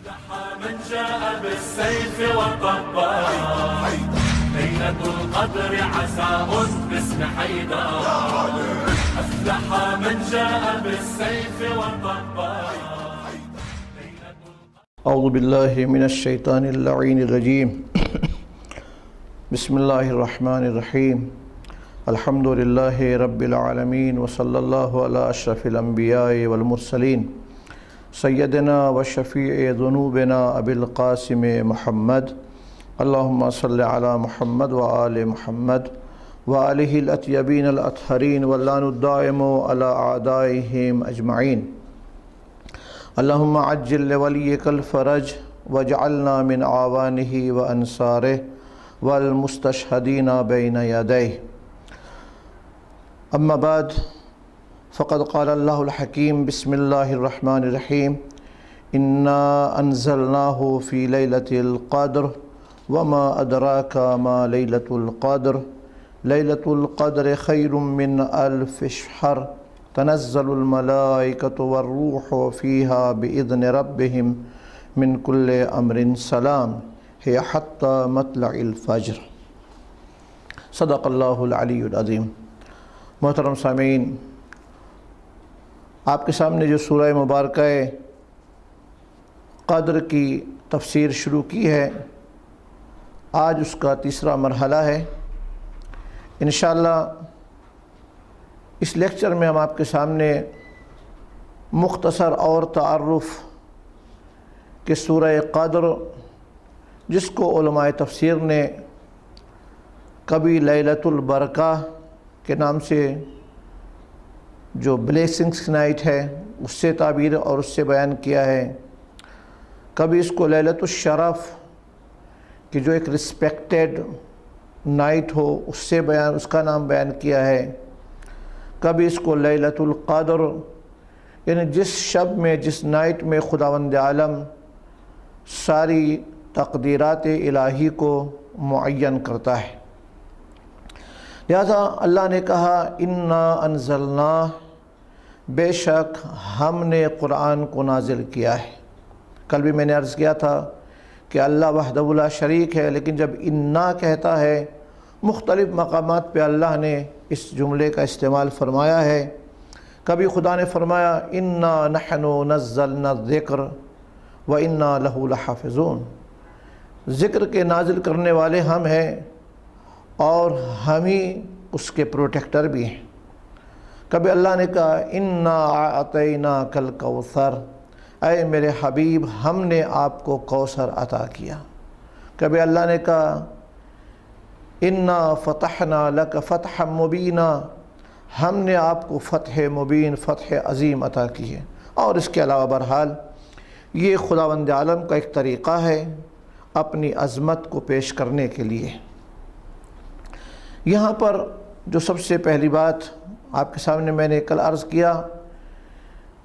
من جاء بالسيف والطبال ليلة القدر عساء باسم حيدر أفلح من جاء بالسيف والطبال. اعوذ باللہ من الشیطان اللعین الرجیم بسم اللہ الرحمن الرحیم الحمد للہ رب العالمین وصلی اللہ علی اشرف الانبیاء والمرسلین سیدنا و شفیع ذنوبنا ابی القاسم محمد اللہم صلی علی محمد و آل محمد و آلہ الاطیبین الاطہرین واللعن الدائم علی اعدائہم اجمعین. اللہم عجل لولیک الفرج واجعلنا من اعوانہ وانصارہ والمستشہدین بین یدیہ. اما بعد فقد قال اللہ الحکیم بسم اللہ الرحمن الرحیم انا انزلناہ فی لیلۃ القدر وما ادراک ما لیلۃ القدر لیلۃ القدر خیر من الف شہر تنزل الملائکۃ والروح فیہا بإذن ربہم من کل امر سلام ہی حتی مطلع الفجر. صدق اللہ العلی العظیم. محترم سامعین، آپ کے سامنے جو سورہ مبارکہ قدر کی تفسیر شروع کی ہے، آج اس کا تیسرا مرحلہ ہے. انشاءاللہ اس لیکچر میں ہم آپ کے سامنے مختصر اور تعارف کہ سورہ قدر، جس کو علماء تفسیر نے کبھی لیلۃ البرکہ کے نام سے، جو بلیسنگس نائٹ ہے، اس سے تعبیر اور اس سے بیان کیا ہے، کبھی اس کو لیلۃ الشرف کہ جو ایک رسپیکٹڈ نائٹ ہو اس سے اس کا نام بیان کیا ہے، کبھی اس کو لیلۃ القدر یعنی جس شب میں، جس نائٹ میں خداوند عالم ساری تقدیرات الہی کو معین کرتا ہے. لہذا اللہ نے کہا انا انزلنا، بے شک ہم نے قرآن کو نازل کیا ہے. کل بھی میں نے عرض کیا تھا کہ اللہ وحدہ لا شریک ہے، لیکن جب انا کہتا ہے مختلف مقامات پہ اللہ نے اس جملے کا استعمال فرمایا ہے. کبھی خدا نے فرمایا انا نحن نزلنا الذکر وانا لہ لحافظون، ذکر کے نازل کرنے والے ہم ہیں اور ہم ہی اس کے پروٹیکٹر بھی ہیں. کبھی اللہ نے کہا انا اعطیناک الکوثر، اے میرے حبیب ہم نے آپ کو کوثر عطا کیا. کبھی اللہ نے کہا انا فتحنا لک فتحا مبینا، ہم نے آپ کو فتح مبین، فتح عظیم عطا کی ہے. اور اس کے علاوہ بہرحال یہ خداوند عالم کا ایک طریقہ ہے اپنی عظمت کو پیش کرنے کے لیے. یہاں پر جو سب سے پہلی بات آپ کے سامنے میں نے کل عرض کیا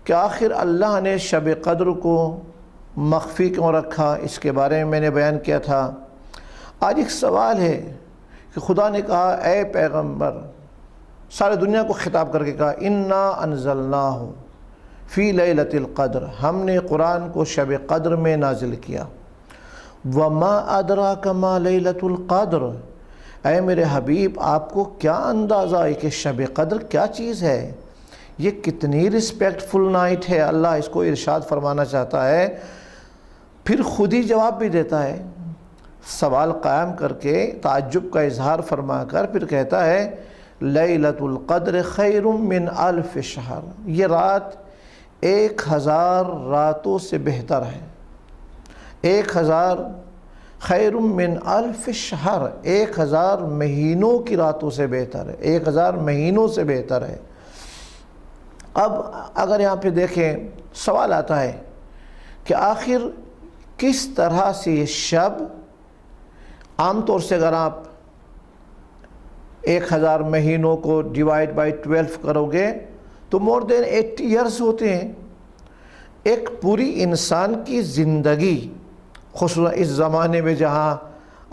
کہ آخر اللہ نے شب قدر کو مخفی کیوں رکھا، اس کے بارے میں نے بیان کیا تھا. آج ایک سوال ہے کہ خدا نے کہا اے پیغمبر، سارے دنیا کو خطاب کر کے کہا انا انزلناہ فی لیلۃ القدر، ہم نے قرآن کو شب قدر میں نازل کیا. وما ادراک ما لیلۃ القدر، اے میرے حبیب آپ کو کیا اندازہ ہے کہ شب قدر کیا چیز ہے، یہ کتنی رسپیکٹ فل نائٹ ہے. اللہ اس کو ارشاد فرمانا چاہتا ہے، پھر خود ہی جواب بھی دیتا ہے، سوال قائم کر کے تعجب کا اظہار فرما کر پھر کہتا ہے لیلۃ القدر خیر من الف شہر، یہ رات 1000 راتوں سے بہتر ہے. 1000 خیر من الف شہر، 1000 مہینوں کی راتوں سے بہتر ہے، 1000 مہینوں سے بہتر ہے. اب اگر یہاں پہ دیکھیں سوال آتا ہے کہ آخر کس طرح سے یہ شب، عام طور سے اگر آپ 1000 مہینوں کو ڈیوائڈ بائی 12 کرو گے تو مور دین 80 ایئرز ہوتے ہیں. ایک پوری انسان کی زندگی، خصوصاً اس زمانے میں جہاں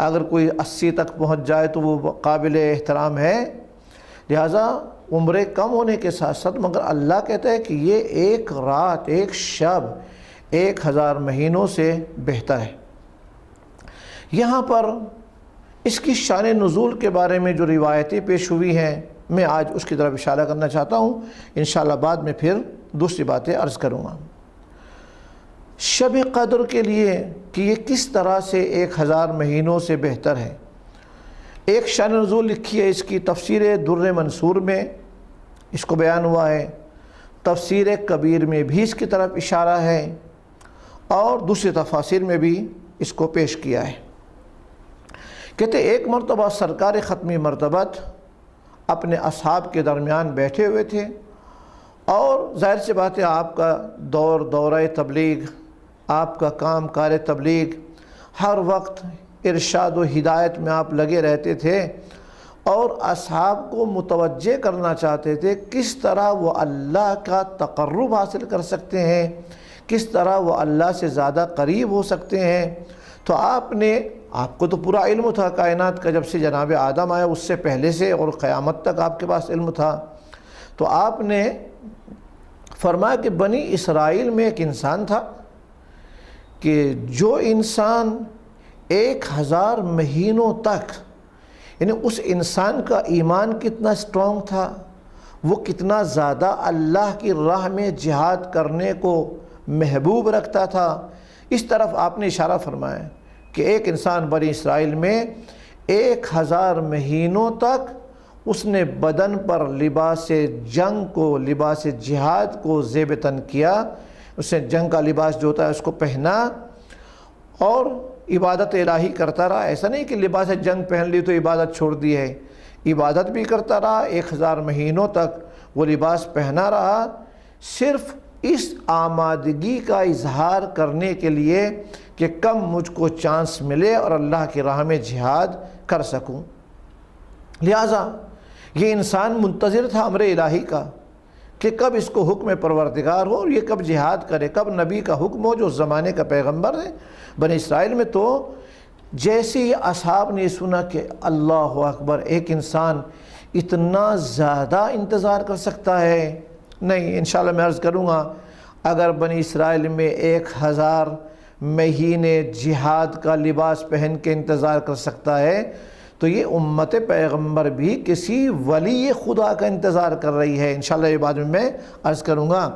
اگر کوئی 80 تک پہنچ جائے تو وہ قابل احترام ہے. لہٰذا عمریں کم ہونے کے ساتھ ساتھ مگر اللہ کہتا ہے کہ یہ ایک رات، ایک شب 1000 مہینوں سے بہتر ہے۔ یہاں پر اس کی شان نزول کے بارے میں جو روایتیں پیش ہوئی ہیں میں آج اس کی طرف اشارہ کرنا چاہتا ہوں، انشاءاللہ بعد میں پھر دوسری باتیں عرض کروں گا۔ شب قدر کے لیے کہ یہ کس طرح سے 1000 مہینوں سے بہتر ہے، ایک شان نزول لکھی ہے، اس کی تفسیر در منصور میں اس کو بیان ہوا ہے، تفسیر کبیر میں بھی اس کی طرف اشارہ ہے، اور دوسری تفاسیر میں بھی اس کو پیش کیا ہے۔ کہتے ایک مرتبہ سرکار ختمی مرتبت اپنے اصحاب کے درمیان بیٹھے ہوئے تھے، اور ظاہر سی بات ہے آپ کا دورہ تبلیغ، آپ کا کام کار تبلیغ، ہر وقت ارشاد و ہدایت میں آپ لگے رہتے تھے، اور اصحاب کو متوجہ کرنا چاہتے تھے کس طرح وہ اللہ کا تقرب حاصل کر سکتے ہیں، کس طرح وہ اللہ سے زیادہ قریب ہو سکتے ہیں۔ تو آپ کو تو پورا علم تھا کائنات کا، جب سے جناب آدم آیا اس سے پہلے سے اور قیامت تک آپ کے پاس علم تھا، تو آپ نے فرمایا کہ بنی اسرائیل میں ایک انسان تھا کہ جو انسان 1000 مہینوں تک، یعنی اس انسان کا ایمان کتنا سٹرونگ تھا، وہ کتنا زیادہ اللہ کی راہ میں جہاد کرنے کو محبوب رکھتا تھا، اس طرف آپ نے اشارہ فرمایا کہ ایک انسان بنی اسرائیل میں 1000 مہینوں تک اس نے بدن پر لباس جنگ کو، لباس جہاد کو زیب تن کیا، اس نے جنگ کا لباس جو ہوتا ہے اس کو پہنا اور عبادت الہی کرتا رہا۔ ایسا نہیں کہ لباس جنگ پہن لی تو عبادت چھوڑ دی ہے، عبادت بھی کرتا رہا، 1000 مہینوں تک وہ لباس پہنا رہا، صرف اس آمادگی کا اظہار کرنے کے لیے کہ کم مجھ کو چانس ملے اور اللہ کی راہ میں جہاد کر سکوں۔ لہٰذا یہ انسان منتظر تھا امر الہی کا کہ کب اس کو حکم پروردگار ہو اور یہ کب جہاد کرے، کب نبی کا حکم ہو جو زمانے کا پیغمبر ہے۔ بنی اسرائیل میں تو جیسے ہی اصحاب نے سنا کہ اللہ اکبر، ایک انسان اتنا زیادہ انتظار کر سکتا ہے، نہیں، انشاءاللہ میں عرض کروں گا اگر بنی اسرائیل میں 1000 مہینے جہاد کا لباس پہن کے انتظار کر سکتا ہے تو یہ امت پیغمبر بھی کسی ولی خدا کا انتظار کر رہی ہے، انشاءاللہ یہ بعد میں عرض کروں گا۔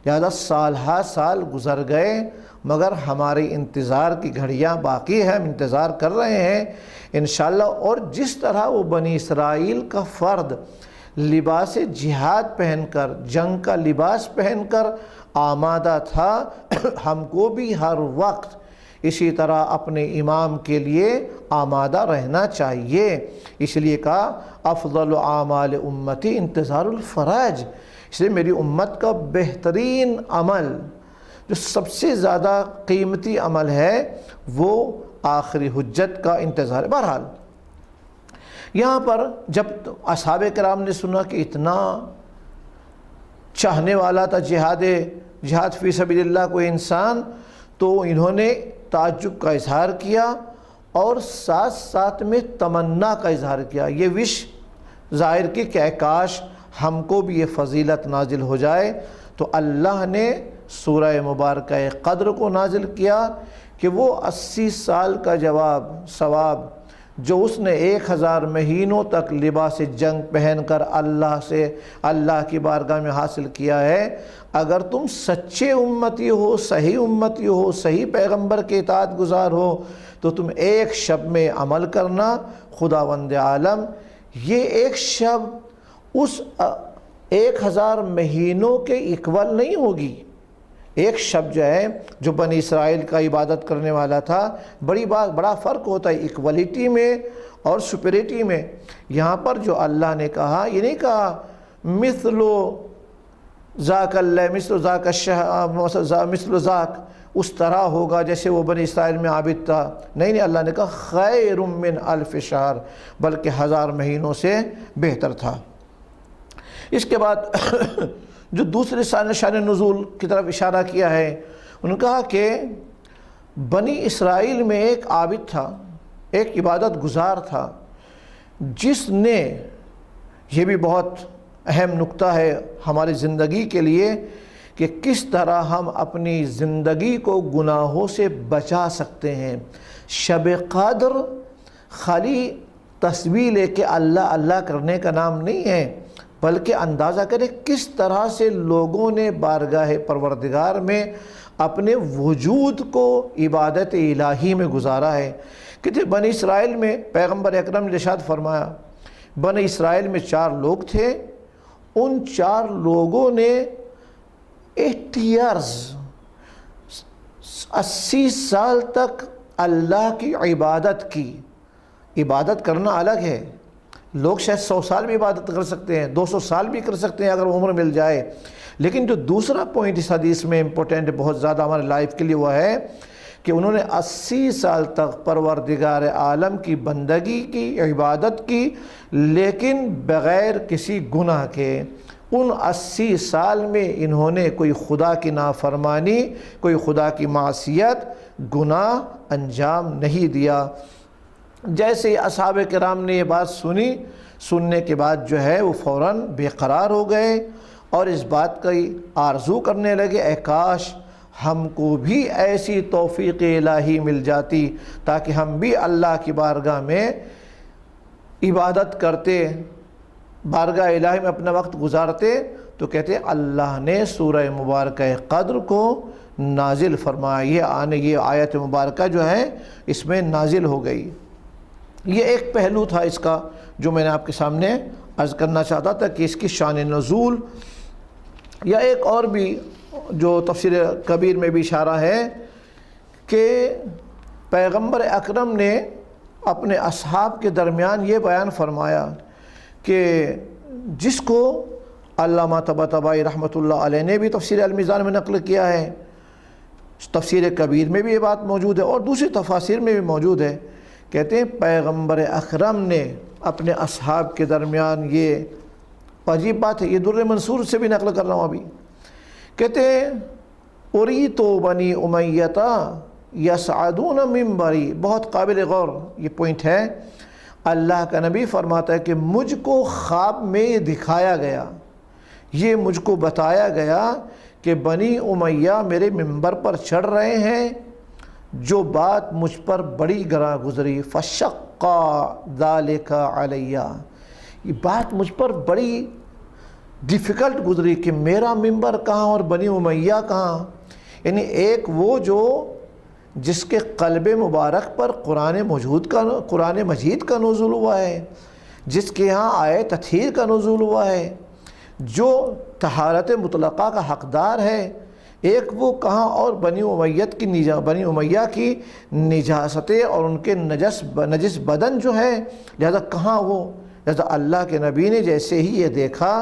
لہذا سال ہا سال گزر گئے مگر ہماری انتظار کی گھڑیاں باقی ہیں، ہم انتظار کر رہے ہیں انشاءاللہ۔ اور جس طرح وہ بنی اسرائیل کا فرد لباس جہاد پہن کر، جنگ کا لباس پہن کر آمادہ تھا، ہم کو بھی ہر وقت اسی طرح اپنے امام کے لیے آمادہ رہنا چاہیے۔ اس لیے کہا افضل اعمال امتی انتظار الفرج، اس لیے میری امت کا بہترین عمل، جو سب سے زیادہ قیمتی عمل ہے، وہ آخری حجت کا انتظار ہے۔ بہرحال یہاں پر جب اصحاب کرام نے سنا کہ اتنا چاہنے والا تھا جہاد فی سبیل اللہ کوئی انسان، تو انہوں نے تعجب کا اظہار کیا اور ساتھ ساتھ میں تمنا کا اظہار کیا، یہ وش ظاہر کی کہ کاش ہم کو بھی یہ فضیلت نازل ہو جائے۔ تو اللہ نے سورہ مبارکہ قدر کو نازل کیا کہ وہ 80 سال کا ثواب جو اس نے 1000 مہینوں تک لباس جنگ پہن کر اللہ کی بارگاہ میں حاصل کیا ہے، اگر تم سچے امتی ہو، صحیح امتی ہو، صحیح پیغمبر کے اطاعت گزار ہو تو تم ایک شب میں عمل کرنا۔ خداوند عالم یہ ایک شب اس 1000 مہینوں کے ایکول نہیں ہوگی۔ ایک شب جو ہے جو بنی اسرائیل کا عبادت کرنے والا تھا، بڑا فرق ہوتا ہے ایکولیٹی میں اور سپیریٹی میں۔ یہاں پر جو اللہ نے کہا، یہ نہیں کہا مثل ذاک اللہ، مثل ذاک الشہر، مثل ذاک اس طرح ہوگا جیسے وہ بنی اسرائیل میں عابد تھا، نہیں، اللہ نے کہا خیر من الف شہر، بلکہ 1000 مہینوں سے بہتر تھا۔ اس کے بعد جو دوسرے شان نزول کی طرف اشارہ کیا ہے، انہوں نے کہا کہ بنی اسرائیل میں ایک عابد تھا، ایک عبادت گزار تھا، جس نے، یہ بھی بہت اہم نقطہ ہے ہماری زندگی کے لیے، کہ کس طرح ہم اپنی زندگی کو گناہوں سے بچا سکتے ہیں۔ شب قدر خالی تسبیح لے کے اللہ اللہ کرنے کا نام نہیں ہے، بلکہ اندازہ کریں کس طرح سے لوگوں نے بارگاہ پروردگار میں اپنے وجود کو عبادت الہی میں گزارا ہے۔ کہ بنی اسرائیل میں پیغمبر اکرم نے ارشاد فرمایا، بنی اسرائیل میں 4 لوگ تھے، ان 4 لوگوں نے 80 ایئرز 80 سال تک اللہ کی عبادت کی۔ عبادت کرنا الگ ہے، لوگ شاید 100 سال بھی عبادت کر سکتے ہیں، 200 سال بھی کر سکتے ہیں اگر عمر مل جائے، لیکن جو دوسرا پوائنٹ اس حدیث میں امپورٹنٹ ہے بہت زیادہ ہمارے لائف کے لیے، وہ ہے کہ انہوں نے 80 سال تک پروردگار عالم کی بندگی کی، عبادت کی، لیکن بغیر کسی گناہ کے۔ ان 80 سال میں انہوں نے کوئی خدا کی نافرمانی، کوئی خدا کی معصیت، گناہ انجام نہیں دیا۔ جیسے ہی اصحاب کرام نے یہ بات سننے کے بعد جو ہے وہ فوراً بے قرار ہو گئے اور اس بات کی آرزو کرنے لگے، اے کاش ہم کو بھی ایسی توفیق الہی مل جاتی تاکہ ہم بھی اللہ کی بارگاہ میں عبادت کرتے، بارگاہ الہی میں اپنا وقت گزارتے۔ تو کہتے اللہ نے سورہ مبارکہ قدر کو نازل فرمایا، یہ آیت مبارکہ جو ہے اس میں نازل ہو گئی۔ یہ ایک پہلو تھا اس کا جو میں نے آپ کے سامنے عرض کرنا چاہتا تھا کہ اس کی شان نزول، یا ایک اور بھی جو تفسیر کبیر میں بھی اشارہ ہے کہ پیغمبر اکرم نے اپنے اصحاب کے درمیان یہ بیان فرمایا کہ جس کو علامہ طباطبائی رحمۃ اللہ علیہ نے بھی تفسیر المیزان میں نقل کیا ہے، تفسیر کبیر میں بھی یہ بات موجود ہے اور دوسری تفاسیر میں بھی موجود ہے، کہتے ہیں پیغمبر اکرم نے اپنے اصحاب کے درمیان، یہ عجیب بات ہے، یہ در منصور سے بھی نقل کر رہا ہوں ابھی، کہتے ہیں اریتو بنی امیہ یصعدون منبری، بہت قابل غور یہ پوائنٹ ہے۔ اللہ کا نبی فرماتا ہے کہ مجھ کو خواب میں یہ دکھایا گیا، یہ مجھ کو بتایا گیا کہ بنی امیہ میرے منبر پر چڑھ رہے ہیں، جو بات مجھ پر بڑی گراں گزری، فشق ذالک علیہ، یہ بات مجھ پر بڑی ڈیفیکلٹ گزری کہ میرا منبر کہاں اور بنی امیہ کہاں۔ یعنی ایک وہ جو جس کے قلب مبارک پر قرآن مجید کا نزول ہوا ہے، جس کے ہاں آیت تطہیر کا نزول ہوا ہے، جو طہارت مطلقہ کا حقدار ہے، ایک وہ کہاں، اور بنی امیہ کی نجاستیں اور ان کے نجس بدن جو ہے، لہذا کہاں وہ، لہذا اللہ کے نبی نے جیسے ہی یہ دیکھا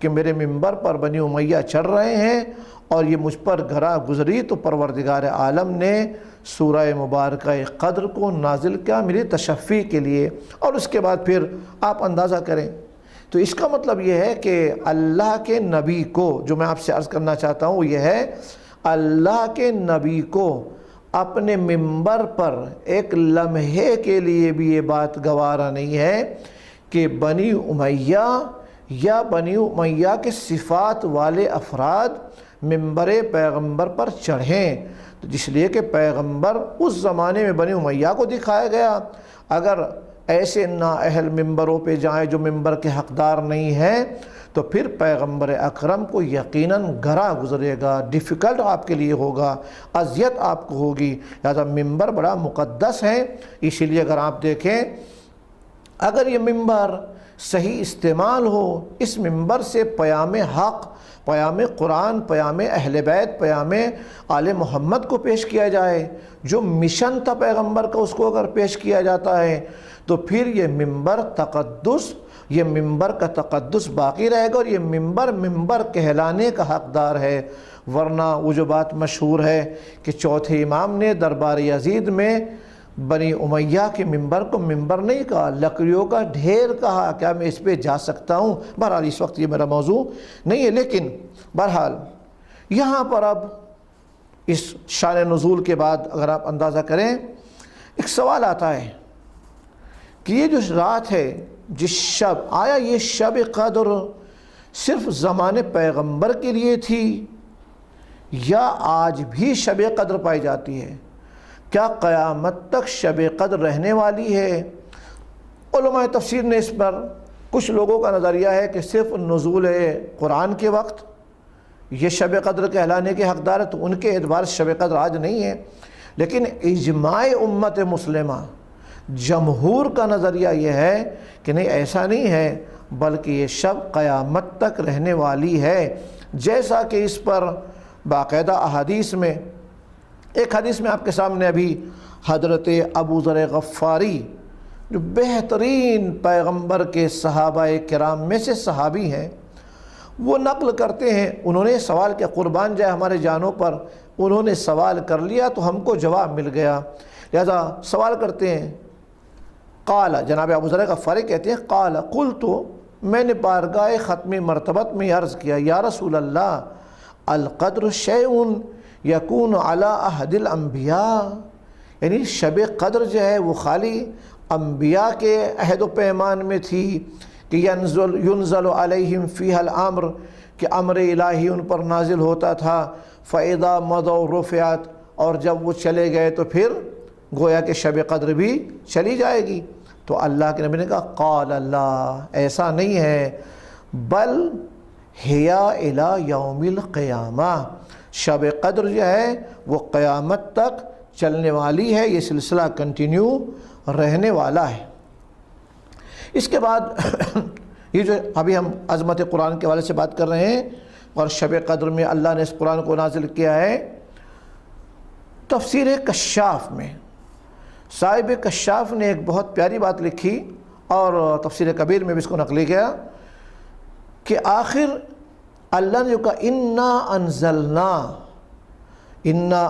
کہ میرے منبر پر بنی امیہ چڑھ رہے ہیں اور یہ مجھ پر گراں گزری، تو پروردگار عالم نے سورہ مبارکہ قدر کو نازل کیا میری تشفی کے لیے۔ اور اس کے بعد پھر آپ اندازہ کریں، تو اس کا مطلب یہ ہے کہ اللہ کے نبی کو، جو میں آپ سے عرض کرنا چاہتا ہوں یہ ہے، اللہ کے نبی کو اپنے منبر پر ایک لمحے کے لیے بھی یہ بات گوارا نہیں ہے کہ بنی امیہ یا بنی امیہ کے صفات والے افراد منبر پیغمبر پر چڑھیں، تو جس لیے کہ پیغمبر اس زمانے میں بنی امیہ کو دکھایا گیا، اگر ایسے نااہل ممبروں پہ جائیں جو ممبر کے حقدار نہیں ہیں تو پھر پیغمبر اکرم کو یقیناً گراں گزرے گا، ڈیفیکلٹ آپ کے لیے ہوگا، اذیت آپ کو ہوگی۔ لہذا ممبر بڑا مقدس ہے، اسی لیے اگر آپ دیکھیں اگر یہ ممبر صحیح استعمال ہو، اس ممبر سے پیام حق، پیام قرآن، پیام اہل بیت، پیام آل محمد کو پیش کیا جائے، جو مشن تھا پیغمبر کا اس کو اگر پیش کیا جاتا ہے تو پھر یہ ممبر تقدس، یہ ممبر کا تقدس باقی رہے گا اور یہ ممبر کہلانے کا حقدار ہے۔ ورنہ وہ جو بات مشہور ہے کہ چوتھے امام نے دربار یزید میں بنی امیہ کے ممبر کو ممبر نہیں کہا، لکڑیوں کا ڈھیر کہا، کیا میں اس پہ جا سکتا ہوں؟ بہرحال اس وقت یہ میرا موضوع نہیں ہے، لیکن بہرحال یہاں پر اب اس شان نزول کے بعد اگر آپ اندازہ کریں، ایک سوال آتا ہے کہ یہ جو رات ہے، جس شب، آیا یہ شب قدر صرف زمانے پیغمبر کے لیے تھی یا آج بھی شب قدر پائی جاتی ہے؟ کیا قیامت تک شب قدر رہنے والی ہے؟ علماء تفسیر نے اس پر کچھ لوگوں کا نظریہ ہے کہ صرف نزول قرآن کے وقت یہ شب قدر کہلانے کے حقدار ہے، تو ان کے اعتبار سے شب قدر آج نہیں ہے، لیکن اجماع امت مسلمہ جمہور کا نظریہ یہ ہے کہ نہیں، ایسا نہیں ہے، بلکہ یہ شب قیامت تک رہنے والی ہے، جیسا کہ اس پر باقاعدہ احادیث میں، ایک حدیث میں آپ کے سامنے ابھی حضرت ابو ذر غفاری جو بہترین پیغمبر کے صحابہ کرام میں سے صحابی ہیں، وہ نقل کرتے ہیں، انہوں نے سوال کیا، قربان جائے ہمارے جانوں پر، انہوں نے سوال کر لیا تو ہم کو جواب مل گیا، لہذا سوال کرتے ہیں، قال، جناب ابو ذر غفاری کہتے ہیں، قال قلت، میں نے بارگاہ ختم مرتبت میں عرض کیا، یا رسول اللہ، القدر شیء یکون علی عہد الانبیاء، یعنی شب قدر جو ہے وہ خالی انبیاء کے عہد و پیمان میں تھی کہ ینزل علیہم فیہا الامر، کہ امر الہی ان پر نازل ہوتا تھا، فاذا مضوا رفعت، اور جب وہ چلے گئے تو پھر گویا کہ شب قدر بھی چلی جائے گی؟ تو اللہ کے نبی نے کہا، قال اللہ، ایسا نہیں ہے، بل ہیا الی یوم القیامہ، شب قدر جو ہے وہ قیامت تک چلنے والی ہے، یہ سلسلہ کنٹینیو رہنے والا ہے۔ اس کے بعد یہ جو ابھی ہم عظمت قرآن کے حوالے سے بات کر رہے ہیں اور شب قدر میں اللہ نے اس قرآن کو نازل کیا ہے، تفسیر کشاف میں صاحب کشاف نے ایک بہت پیاری بات لکھی، اور تفسیر کبیر میں بھی اس کو نقلی گیا، کہ آخر اللہ نے جو کہا انا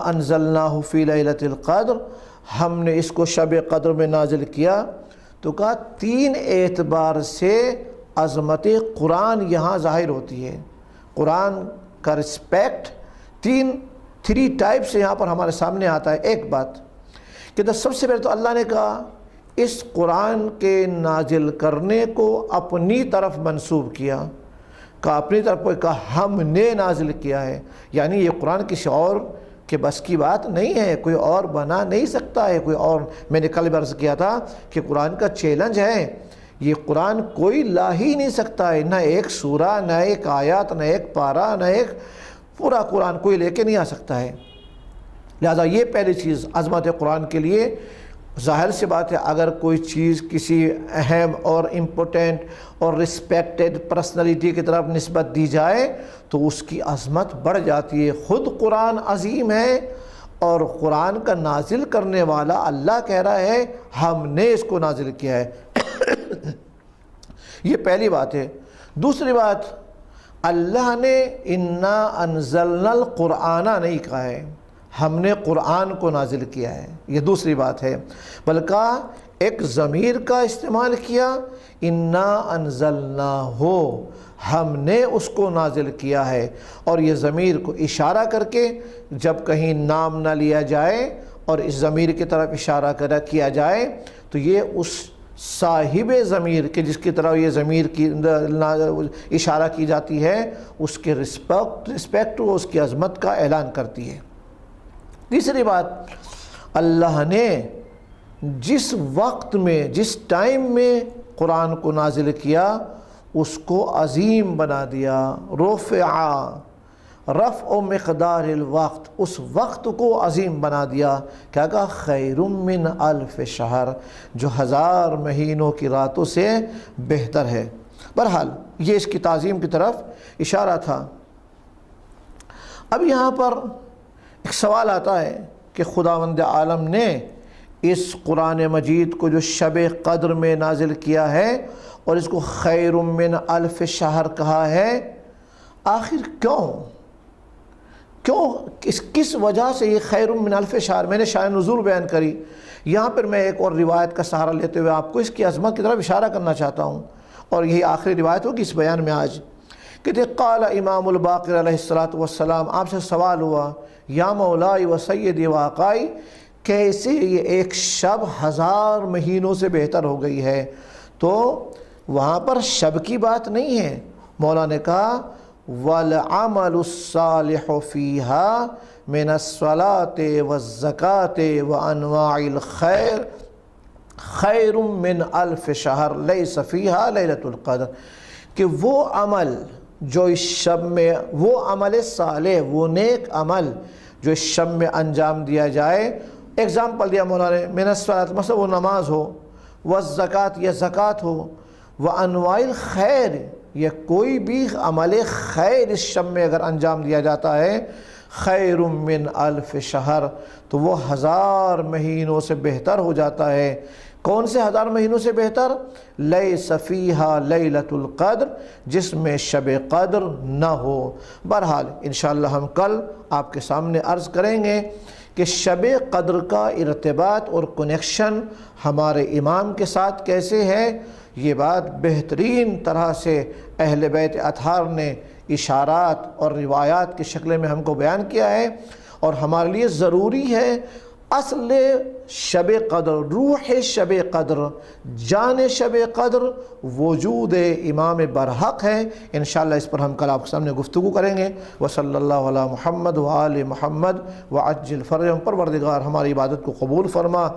انزلناہ فی لیلۃ القدر، ہم نے اس کو شب قدر میں نازل کیا، تو کہا تین اعتبار سے عظمت قرآن یہاں ظاہر ہوتی ہے، قرآن کا رسپیکٹ تھری ٹائپ سے یہاں پر ہمارے سامنے آتا ہے۔ ایک بات کہ سب سے پہلے تو اللہ نے کہا اس قرآن کے نازل کرنے کو اپنی طرف منسوب کیا، کہا اپنی طرف کوئی کہا ہم نے نازل کیا ہے، یعنی یہ قرآن کسی اور کے بس کی بات نہیں ہے، کوئی اور بنا نہیں سکتا ہے، کوئی اور، میں نے کل عرض کیا تھا کہ قرآن کا چیلنج ہے، یہ قرآن کوئی لا ہی نہیں سکتا ہے، نہ ایک سورہ، نہ ایک آیات، نہ ایک پارہ، نہ ایک پورا قرآن کوئی لے کے نہیں آ سکتا ہے۔ لہذا یہ پہلی چیز عظمت قرآن کے لیے ظاہر سی بات ہے، اگر کوئی چیز کسی اہم اور امپورٹنٹ اور رسپیکٹڈ پرسنالٹی کی طرف نسبت دی جائے تو اس کی عظمت بڑھ جاتی ہے۔ خود قرآن عظیم ہے اور قرآن کا نازل کرنے والا اللہ کہہ رہا ہے ہم نے اس کو نازل کیا ہے۔ یہ پہلی بات ہے۔ دوسری بات، اللہ نے انا انزلنا القرآن نہیں کہا ہے، ہم نے قرآن کو نازل کیا ہے، یہ دوسری بات ہے، بلکہ ایک ضمیر کا استعمال کیا، انا انزلناہ، ہم نے اس کو نازل کیا ہے، اور یہ ضمیر کو اشارہ کر کے جب کہیں نام نہ لیا جائے اور اس ضمیر کی طرف اشارہ کیا جائے تو یہ اس صاحب ضمیر کے جس کی طرف یہ ضمیر کی اشارہ کی جاتی ہے اس کے رسپیکٹ و اس کی عظمت کا اعلان کرتی ہے۔ تیسری بات، اللہ نے جس وقت میں جس ٹائم میں قرآن کو نازل کیا اس کو عظیم بنا دیا، رفع و مقدار الوقت، اس وقت کو عظیم بنا دیا، کیا کہا، خیر من الف شہر، جو 1000 مہینوں کی راتوں سے بہتر ہے۔ بہرحال یہ اس کی تعظیم کی طرف اشارہ تھا۔ اب یہاں پر ایک سوال آتا ہے کہ خداوند عالم نے اس قرآن مجید کو جو شب قدر میں نازل کیا ہے اور اس کو خیر من الف شہر کہا ہے، آخر کیوں کس وجہ سے یہ خیر من الف شہر؟ میں نے شان نزول بیان کری، یہاں پر میں ایک اور روایت کا سہارا لیتے ہوئے آپ کو اس کی عظمت کی طرف اشارہ کرنا چاہتا ہوں، اور یہی آخری روایت ہوگی اس بیان میں آج۔ کہتے قال امام الباقر علیہ السلام، آپ سے سوال ہوا، یا مولائی و سیدی و آقائی، کیسے یہ ایک شب 1000 مہینوں سے بہتر ہو گئی ہے؟ تو وہاں پر شب کی بات نہیں ہے، مولا نے کہا والعمل الصالح فيها من الصلاة والزكاة وأنواع الخير خیر من الف شہر لیس فیہا لیلۃ القدر، کہ وہ عمل جو اس شب میں، وہ عمل صالح، وہ نیک عمل جو اس شب میں انجام دیا جائے. ایگزامپل دیا مولانا نے، من الصلاۃ مثلا وہ نماز ہو، والزکاة یا زکوٰۃ ہو، وانواع الخیر یا کوئی بھی عمل خیر اس شب میں اگر انجام دیا جاتا ہے، خیر من الف شہر، تو وہ 1000 مہینوں سے بہتر ہو جاتا ہے. کون سے 1000 مہینوں سے بہتر؟ لیس فیہا لیلۃ القدر، جس میں شب قدر نہ ہو. بہرحال انشاءاللہ ہم کل آپ کے سامنے عرض کریں گے کہ شب قدر کا ارتباط اور کنیکشن ہمارے امام کے ساتھ کیسے ہے. یہ بات بہترین طرح سے اہل بیت اطہار نے اشارات اور روایات کی شکل میں ہم کو بیان کیا ہے، اور ہمارے لیے ضروری ہے اصل شب قدر، روح شب قدر، جان شب قدر وجود امام برحق ہے. انشاءاللہ اس پر ہم کل آپ کے سامنے گفتگو کریں گے. وصلی اللہ علی محمد وآل محمد وعجل فرجہم. پروردگار ہماری عبادت کو قبول فرما،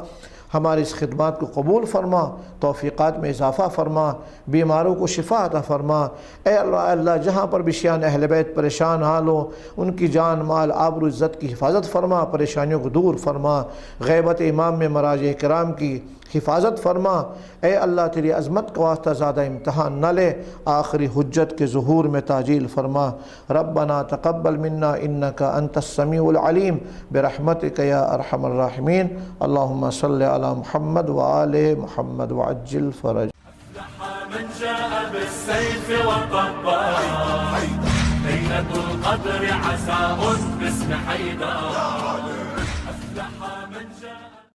ہماری اس خدمات کو قبول فرما، توفیقات میں اضافہ فرما، بیماروں کو شفا عطا فرما. اے اللہ جہاں پر بھی شیعان اہل بیت پریشان حال ہو، ان کی جان مال آبرو عزت کی حفاظت فرما، پریشانیوں کو دور فرما، غیبت امام میں مراجع کرام کی حفاظت فرما. اے اللہ تیری عظمت کا واسطہ زیادہ امتحان نہ لے، آخری حجت کے ظہور میں تعجیل فرما. ربنا تقبل منا انک انت السمیع العلیم برحمتک یا ارحم الراحمین. اللہم صل علی محمد وآل محمد وعجل فرج. من جاء بالسيف والطبال ليلة القدر عساء باسم حيدر. أفلح من جاء